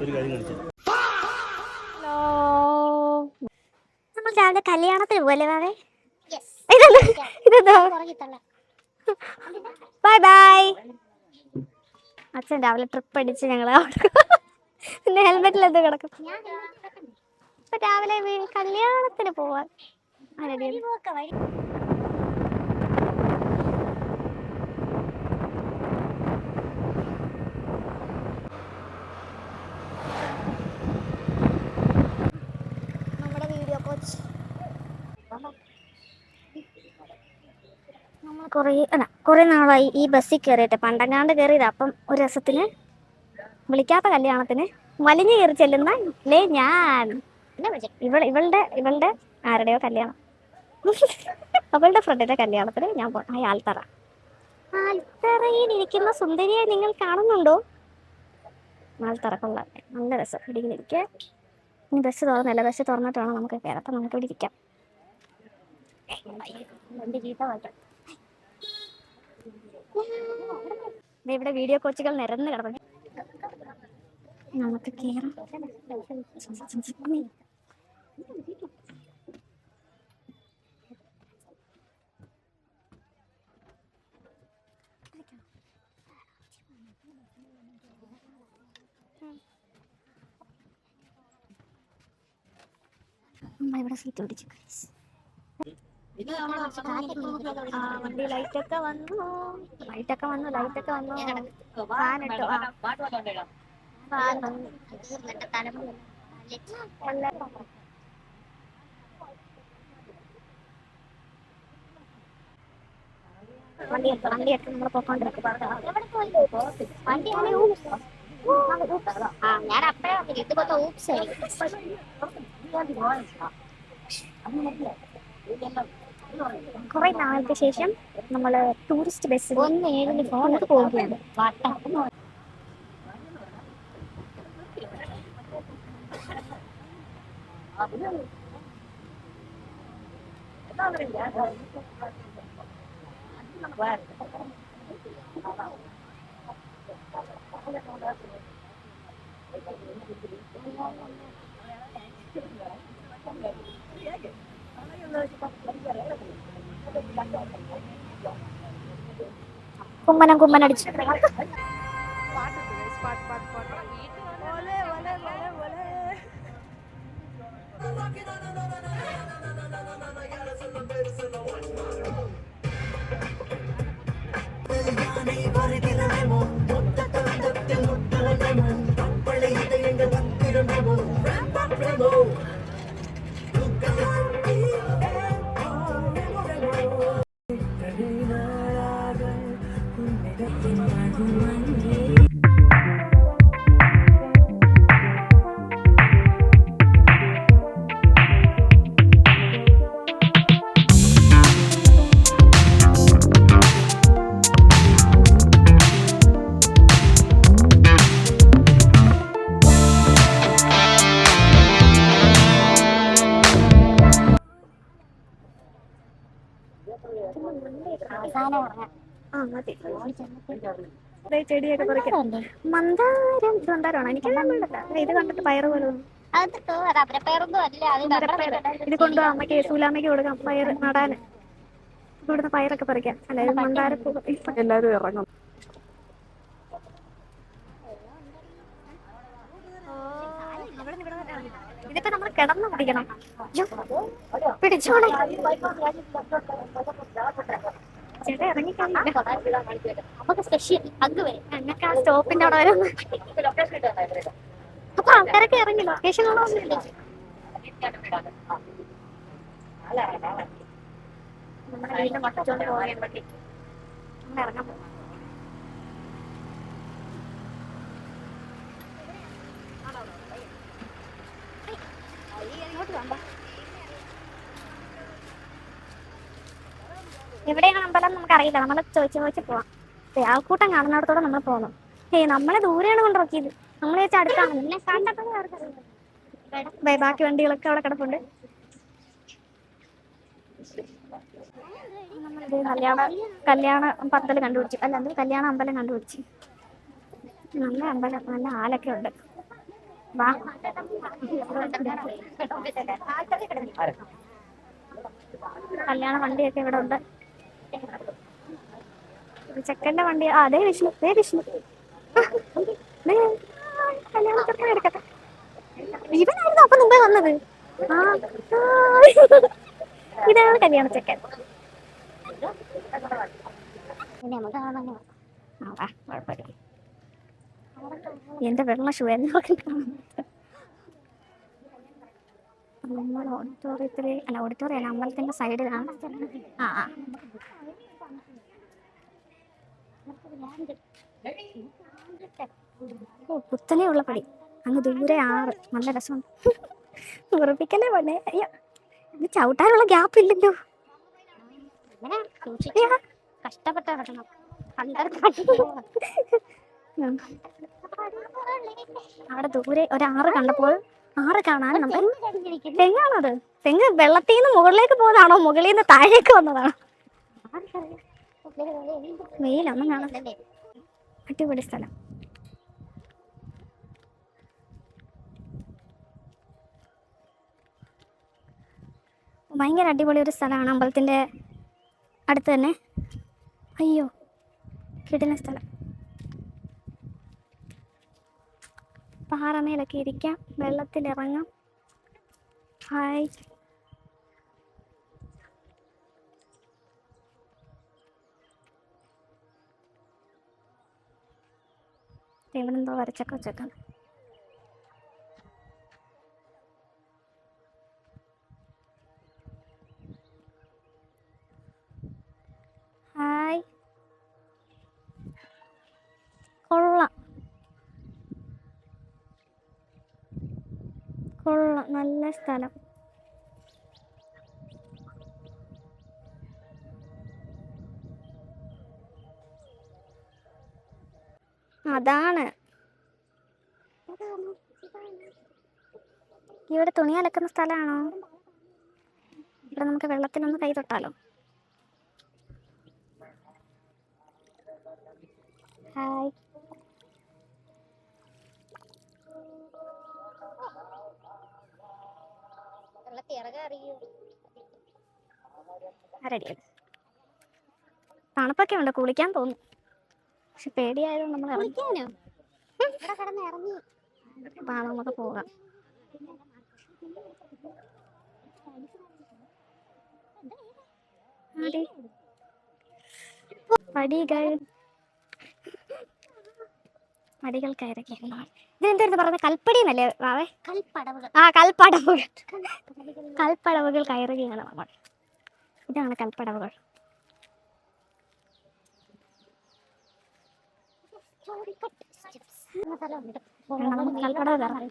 ഒരു കാര്യം കാണിച്ചു. ഹലോ, നമ്മൾ രാവിലെ കല്യാണത്തിന് പോലെ വാവേ. Bye bye. അച്ഛൻ രാവിലെ ട്രിപ്പ് അടിച്ച് ഞങ്ങള് പിന്നെ ഹെൽമെറ്റിൽ എന്ത് കിടക്കും. ഇപ്പൊ രാവിലെ കല്യാണത്തിന് പോവാൻ നമ്മുടെ വീഡിയോ കോച്ച് നമ്മൾ കുറേ നാളായി ഈ ബസ്സിൽ കയറിയിട്ട്. പണ്ടങ്ങാണ്ട് കയറിയത്. അപ്പം ഒരു രസത്തിന് വിളിക്കാത്ത കല്യാണത്തിന് വലിഞ്ഞു കയറി ചെല്ലുന്ന ഞാൻ ഇവളുടെ ആരുടെയോ കല്യാണം. അവളുടെ ഫ്രണ്ടിന്റെ കല്യാണത്തിന് ഞാൻ പോയി. ആൽത്തറയിൽ ഇരിക്കുന്ന സുന്ദരിയെ നിങ്ങൾ കാണുന്നുണ്ടോ? ആൽത്തറ കൊള്ളാം, നല്ല രസം. ഇടിങ്ങനെ ഇരിക്കുക. ഇനി ബസ് തുറന്നല്ല, ബസ് തുറന്നിട്ട് വേണം നമുക്ക് കയറാം. അപ്പം നമുക്ക് ഇവിടെ ഇരിക്കാം. ഇവിടെ വീഡിയോ കോച്ചുകൾ നിരന്ന് കിടന്നു. നമുക്ക് കേറാം. ഇവിടെ സീറ്റ് പിടിച്ചു. വണ്ടി ലൈറ്റൊക്കെ വന്നു. ഫാൻ ഇട്ടു. വണ്ടിയൊക്കെ നമ്മൾ പോയിക്കൊണ്ടിരിക്കും. ഞാൻ അപ്പഴേ ഇതുപോലെ ഊപ്സ് കുറെ നാൾക്ക് ശേഷം നമ്മള് ടൂറിസ്റ്റ് ബസ്സിൽ പോവുകയാണ്. കുമ്മനടിച്ചു. ചെടിയൊക്കെ പറിക്കാം. മന്ദാരമാണ്. എനിക്ക് ഇത് കണ്ടിട്ട് പയറ് പോലെ. ഇത് കൊണ്ടുപോകാം അമ്മയ്ക്ക്, സൂലാമ്മയ്ക്ക് കൊടുക്കാം. പയറ് നടാന്. ഇവിടുന്ന് പയറൊക്കെ പറിക്കാം. അല്ലാതെ മന്ദാരപ്പൂ. എല്ലാരും ഇറങ്ങും. ഇതിപ്പോ നമ്മൾ കിടന്നു പിടിക്കണം. പിടിച്ചോളെ ചേട്ടാ, ഇറങ്ങിക്കഴിഞ്ഞിട്ട് ഞങ്ങൾക്ക് ആ സ്റ്റോപ്പിന്റെ അവിടെ വരെ. അപ്പൊ ആൾക്കാരൊക്കെ ഇറങ്ങി ലൊക്കേഷൻ കാണാൻ. നമ്മുടെ വീടിന്റെ മറ്റോണ്ട് പോകാൻ പറ്റി ഇറങ്ങാൻ പോകും. എവിടെയാണ് അമ്പലം നമുക്കറിയില്ല. നമ്മൾ ചോദിച്ച് പോവാം. ആൾക്കൂട്ടം കാണുന്നിടത്തോടെ നമ്മൾ പോകണം. നമ്മളെ ദൂരെയാണ് കൊണ്ടിറക്കിയത്. നമ്മൾ വെച്ച് അടുത്താണ്. പിന്നെ കണ്ടപ്പോൾ ബാക്കി വണ്ടികളൊക്കെ അവിടെ കിടപ്പുണ്ട്. കല്യാണ പന്തൽ കണ്ടുപിടിച്ചു. അല്ലാണ്ട് കല്യാണ അമ്പലം കണ്ടുപിടിച്ചു. നല്ല അമ്പലം, നല്ല ആലൊക്കെ ഉണ്ട്. വാ. കല്യാണ വണ്ടിയൊക്കെ ഇവിടെ ഉണ്ട്. ചെക്കന്റെ വണ്ടി. ആ ദേ വിഷ്ണു, ദേ വിഷ്ണു. ദേ, കല്യാണത്തിന് എടുക്കട്ടെ. ഇവനായിരുന്നു അപ്പൊ മുമ്പേ വന്നത്. ആ, ഇതാണ് കല്യാണ ചെക്കൻ. എന്റെ വെള്ള ഷൂ നമ്മൾ ഓഡിറ്റോറിയത്തില് അല്ല, ഓഡിറ്റോറിയം അല്ല, അമ്പലത്തിന്റെ സൈഡിലാണ്. ആ ആ ഓ, പുത്തനേ ഉള്ള പടി. അങ്ങ് ദൂരെ ആറ്. നല്ല രസമുണ്ട്. ഉറപ്പിക്കല്ലേ പോലെ. അയ്യോ, ഇത് ചവിട്ടാനുള്ള ഗ്യാപ്പ് ഇല്ലല്ലോ. കഷ്ടപ്പെട്ട അവിടെ ദൂരെ ഒരാറ് കണ്ടപ്പോൾ ആറ് കാണാൻ നമ്മൾ തെങ്ങാണത്. തെങ്ങ് വെള്ളത്തിൽ നിന്ന് മുകളിലേക്ക് പോകുന്നതാണോ മുകളിൽ നിന്ന് താഴേക്ക് വന്നതാണോ? വെയിലൊന്നും കാണാൻ. അടിപൊളി സ്ഥലം. ഭയങ്കര അടിപൊളി ഒരു സ്ഥലമാണ്, അമ്പലത്തിന്റെ അടുത്ത് തന്നെ. അയ്യോ, കിടിലൻ സ്ഥലം. പാറമേലൊക്കെ ഇരിക്കാം, വെള്ളത്തിലിറങ്ങാം. ഹായ്. ഇവിടെ എന്തോ വരച്ചൊക്കെ വെച്ചേക്കാണ്. ഹായ്. കൊള്ളാം കൊള്ളാം, നല്ല സ്ഥലം. അതാണ് ഇവിടെ തുണി അലക്കുന്ന സ്ഥലമാണോ? ഇവിടെ നമുക്ക് വെള്ളത്തിലൊന്ന് കൈ തൊട്ടാലോ? ഹായ്. തണുപ്പൊക്കെ ഉണ്ട്, കുളിക്കാൻ തോന്നും. പക്ഷെ പേടിയായതുകൊണ്ട് നമ്മൾ നമുക്ക് പോകാം. പടികൾ കയറൊക്കെ. ഇതെന്തായിരുന്നു പറയുന്നത്? കൽപ്പടി എന്നല്ലേ വാവേ? ആ, കൽപ്പടവുകൾ. കൽപ്പടവുകൾ കയറുകയാണ് നമ്മൾ. ഇതാണ് കൽപ്പടവുകൾ. കൽപ്പടവ് കയറാം.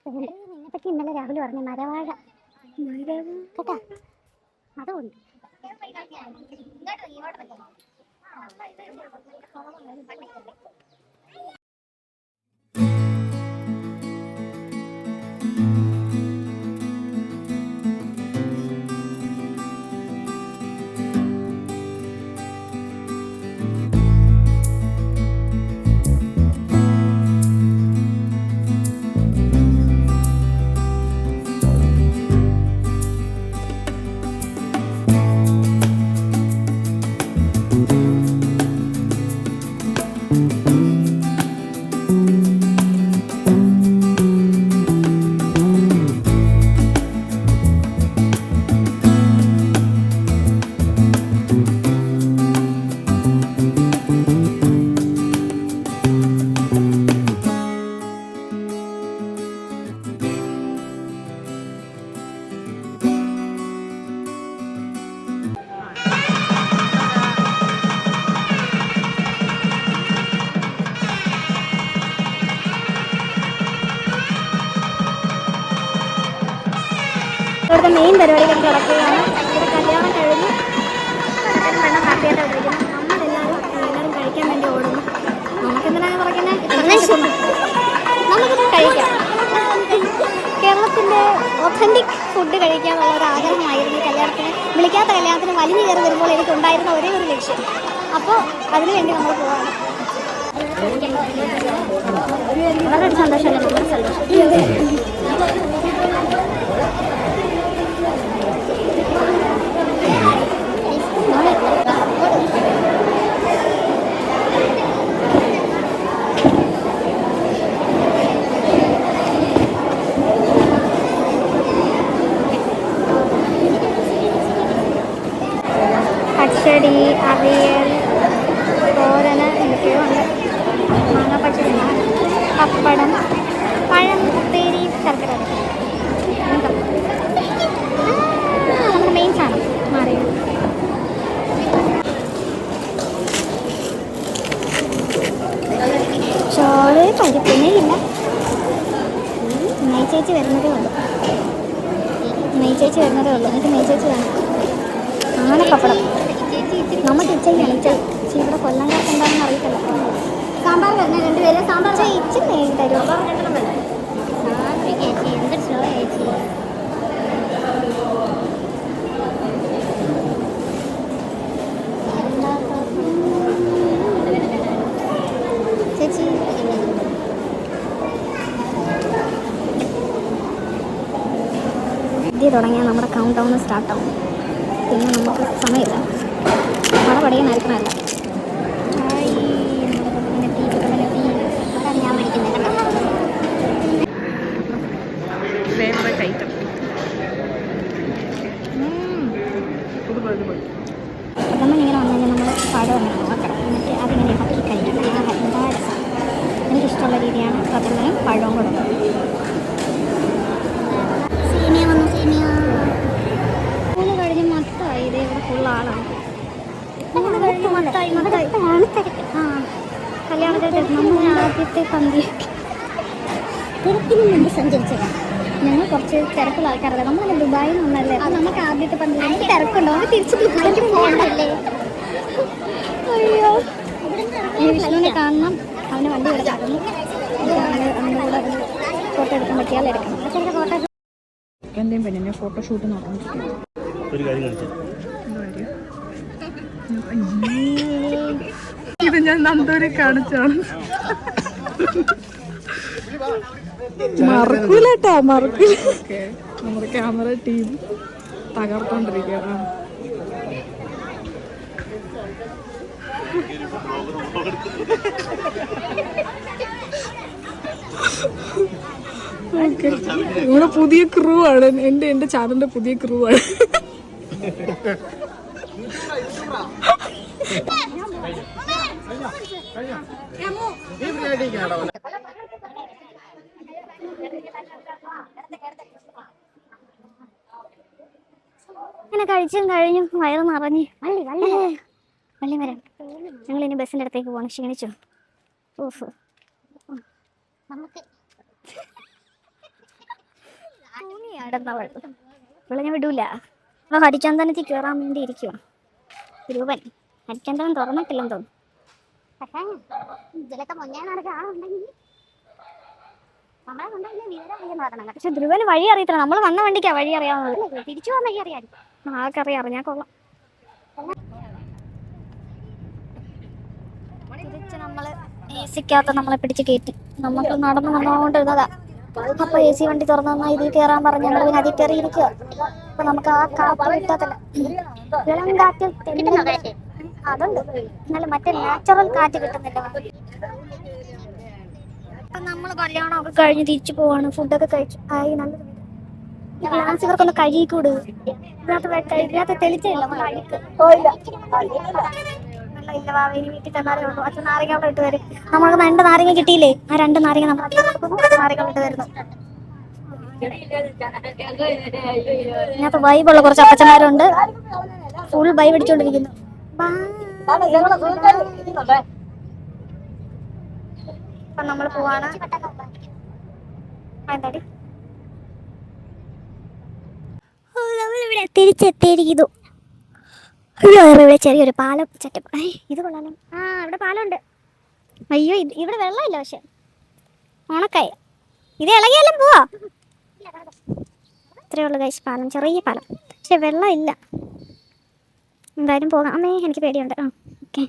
നിന്നെപ്പറ്റി ഇന്നലെ രാഹുൽ പറഞ്ഞു, മരവാഴ കേട്ടാ, അതുകൊണ്ട് ഇവിടുത്തെ മെയിൻ പരിപാടികൾ നടക്കുകയാണ്. ഇവിടെ കല്യാണം കഴിഞ്ഞ് പെണ്ണ് ഹാപ്പിയായിട്ട് ഇരിക്കുന്നു. നമ്മളെല്ലാവരും കഴിക്കാൻ വേണ്ടി ഓടുന്നു. നമുക്കെന്തിനാണ് പറയുന്നത്? നമുക്കിത് കഴിക്കാം. കേരളത്തിൻ്റെ ഒത്തൻറ്റിക് ഫുഡ് കഴിക്കാനുള്ള ഒരു ആഗ്രഹമായിരുന്നു കല്യാണത്തിന്, വിളിക്കാത്ത കല്യാണത്തിന് വലിഞ്ഞു കയറി വരുമ്പോൾ എനിക്കുണ്ടായിരുന്ന ഒരേ ഒരു ലക്ഷ്യം. അപ്പോൾ അതിനുവേണ്ടി നമ്മൾ പോവാണ്. വളരെ സന്തോഷമല്ലേ? സന്തോഷം. പച്ചടി, അവിയൽ, തോരന്, എന്തൊക്കെയോ ഉണ്ട്. മാങ്ങ പച്ചടി, പപ്പടം, പഴം, ഉപ്പേരി, ശർക്കര. നമ്മുടെ മെയിൻ സാധനം മാറിയത്. ചോറ് പരിപ്പിനേ ഇല്ല. നെയ്ച്ചേച്ചി വരുന്നതേ ഉള്ളൂ. എനിക്ക് നെയ്ച്ചേച്ചി വേണം. ആനപ്പപ്പടം നമുക്ക് ഇച്ചയാണ്. ഇച്ചി ഇവിടെ കൊല്ലംകാർക്ക് എന്താണെന്ന് അറിയത്തില്ല. സാമ്പാർ വരുന്ന 2 പേര് സാമ്പാർ ഇച്ചിരി നെയ്യ് തരുമോ? ചേച്ചി ഇത് തുടങ്ങിയാൽ നമ്മുടെ കൗണ്ട് ഡൗൺ സ്റ്റാർട്ടാവും. പിന്നെ നമുക്ക് സമയമില്ല. അവിടെ പഠിക്കാൻ അയക്കണമല്ല. പ്രഥമൻ ഇങ്ങനെ വന്നു കഴിഞ്ഞാൽ നമ്മൾ പഴം അങ്ങനെ നോക്കണം. എന്നിട്ട് അതിങ്ങനെ പറ്റി കഴിക്കണം. എന്താ രസം. എനിക്കിഷ്ടമുള്ള രീതിയാണ് പ്രഥമനും പഴവും കൂടെ. ഊണ് കഴിഞ്ഞ് മൊത്തമായി. ഇത് ഇവിടെ ഫുൾ ആളാണ്. ഊണ് കഴിഞ്ഞ് മൊത്തമായി. ആ കല്യാണത്തിൻ്റെ നമ്മൾ ആദ്യത്തെ പന്തി തിരക്കിന് മുമ്പ് സഞ്ചരിച്ചതാണ്. ഞങ്ങൾ കുറച്ച് തിരക്കുള്ള ആൾക്കാരല്ല. നമ്മളങ്ങനെ ദുബായിൽ നിന്നല്ലേ. അപ്പം നമുക്ക് ആദ്യത്തെ പന്തി തിരക്കുണ്ടോ? നമുക്ക് തിരിച്ച് ദുബായിക്ക് പോകണ്ടല്ലേ? അയ്യോ, വിഷ്ണുവിനെ കാണണം. അവന് വണ്ടി ഇവിടെ കാണുന്നു. അവൻ്റെ കൂടെ ഫോട്ടോ എടുക്കാൻ പറ്റിയാൽ എടുക്കണം. പക്ഷേ ഫോട്ടോ എന്തെങ്കിലും പെണ്ണിനെ ഫോട്ടോഷൂട്ട് നടന്നിട്ടുണ്ട്. ഇത് ഞാൻ നന്ദൂരെ കാണിച്ചാണ്. മറക്കൂലട്ടാ, മറക്കൂല. നമ്മുടെ ക്യാമറ ടീം തകർത്തോണ്ടിരിക്കുകയാണ്. ഇവിടെ പുതിയ ക്രൂ ആണ്. എന്റെ ചാനലിന്റെ പുതിയ ക്രൂ ആണ്. ഇങ്ങനെ കഴിച്ചും കഴിഞ്ഞും വയറ് നിറഞ്ഞ് വള്ളി വരാം. ഞങ്ങൾ ഇനി ബസ്സിൻ്റെ അടുത്തേക്ക് പോകണം. ക്ഷീണിച്ചു. ഓഫ് നമുക്ക് ഇവിടെ ഞാൻ വിടൂല. അപ്പോൾ ഹരിചന്ദനത്തിൽ കയറാൻ വേണ്ടി ഇരിക്കുക. രൂപൻ ഹരിചന്ദനം തുറന്നിട്ടില്ലെന്ന് തോന്നുന്നു. പക്ഷേ ഇതിലൊക്കെ മുന്നേനാണെങ്കിൽ ആളുണ്ടെങ്കിൽ നമ്മളെ കൊണ്ടുപോയി വിവരം പറയണം. പക്ഷെ ധ്രുവന് വഴി അറിയത്തില്ല. നമ്മൾ വന്ന വണ്ടിക്കാ വഴി അറിയാവുന്നത്. തിരിച്ചു പോകാൻ വഴി അറിയാമായിരിക്കും. ആൾക്കറിയാം. ഞാൻ കൊള്ളാം. തിരിച്ച് നമ്മൾ AC-ക്കകത്ത് നമ്മളെ പിടിച്ച് കയറ്റി. നമുക്ക് നടന്നു വന്നുകൊണ്ടിരുന്നതാ. അപ്പൊ AC വണ്ടി തുറന്നു തന്നാൽ ഇതിൽ കയറാൻ പറഞ്ഞ് ഞങ്ങൾ പിന്നെ അതിൽ കയറി ഇരിക്കുക. അപ്പൊ നമുക്ക് ആ കാറ്റ് കിട്ടത്തില്ല. ഇളം കാറ്റ് അതുണ്ട്, എന്നാലും മറ്റേ നാച്ചുറൽ കാറ്റ് കിട്ടുന്നില്ല. അപ്പൊ നമ്മൾ കല്യാണമൊക്കെ കഴിഞ്ഞ് തിരിച്ചു പോവാണ്. ഫുഡൊക്കെ കഴിച്ചു. ആയി നല്ലത്. ഗ്ലാസ് ഇവർക്കൊന്ന് കഴുകിക്കൂട്. ഇതിനകത്ത് തെളിച്ചില്ല. ഇല്ല വാവേനി വീട്ടിൽ തന്നാലേ ഉള്ളൂ. അച്ഛൻ നാരങ്ങ അവിടെ ഇട്ട് തരും. നമ്മൾക്ക് 2 നാരങ്ങ കിട്ടിയില്ലേ? ആ 2 നാരങ്ങ നമ്മൾ നാരങ്ങ ഇട്ട് തരുന്നു. ഇതിനകത്ത് വൈബുള്ള കുറച്ച് അപ്പച്ചന്മാരുണ്ട്. Full vibe അടിച്ചോണ്ടിരിക്കുന്നു. അപ്പൊ നമ്മൾ പോവാണ്. എന്താടി നമ്മളിവിടെ തിരിച്ചെത്തിയിരിക്കുന്നു. ഇവിടെ ചെറിയൊരു പാലം സെറ്റപ്പ്. ഇത് കൊള്ളാലോ. ഇവിടെ പാലമുണ്ട്. അയ്യോ ഇവിടെ വെള്ളമില്ല. പക്ഷെ ഉണക്കായ ഇത് ഇളകിയാലും പോവാ. ഇത്രയേ ഉള്ളൂ ഗൈസ് പാലം, ചെറിയ പാലം, പക്ഷെ വെള്ളം ഇല്ല. എന്തായാലും പോകാം. അമ്മേ എനിക്ക് പേടിയുണ്ട്. ആ ഓക്കെ.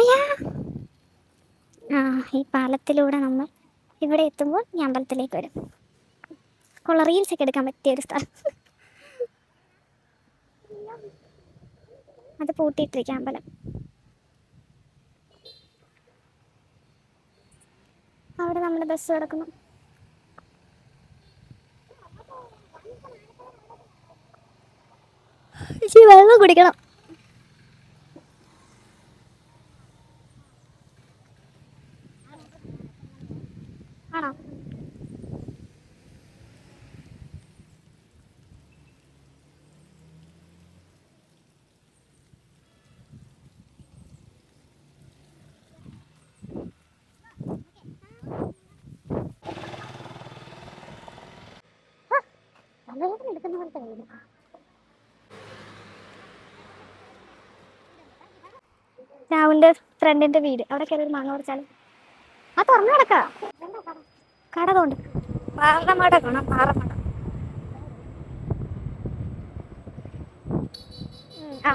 അയ്യാ, ആ ഈ പാലത്തിലൂടെ നമ്മൾ ഇവിടെ എത്തുമ്പോൾ ഈ അമ്പലത്തിലേക്ക് വരും. കൊള്ള റീൽസ് ഒക്കെ എടുക്കാൻ പറ്റിയ ഒരു സ്ഥലം. അത് പൂട്ടിയിട്ടിരിക്കുക അമ്പലം. അവിടെ നമ്മുടെ ബസ് കിടക്കുന്നു. വെള്ളം കുടിക്കണം. ആണോ? രാഹുലിന്റെ ഫ്രണ്ടിന്റെ വീട്, അവിടെ കയറി ഒരു മാങ്ങ പറിച്ചാലും. ആ തുറന്നു കിടക്കാ കട കൊണ്ട്. പാറമട കാണാം, പാറമട. ആ